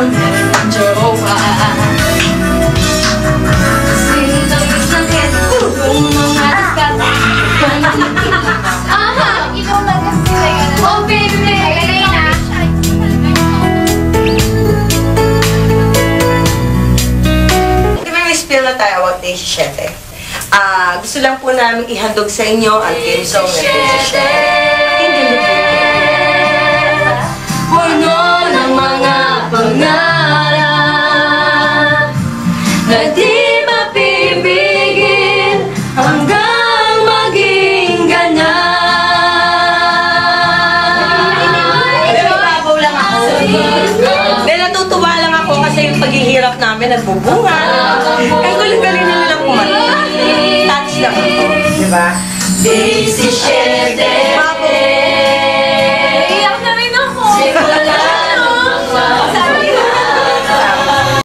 ng jowa. Sinangis ng head kung mga diskata. Ikaw na kasi. Oh baby, Spill na tayo about Day 7. Gusto lang po namin ihandog sa inyo ang theme song ng Day 7. puno ng mga pangarap na di mapipigil hanggang maging ganyan. Babaw lang ako. Dahil natutuwa lang ako kasi yung paghihirap namin nagbubunga. Ang galing-galing nila lang kumanta. Touch lang ako. Diba? Day 17 Bago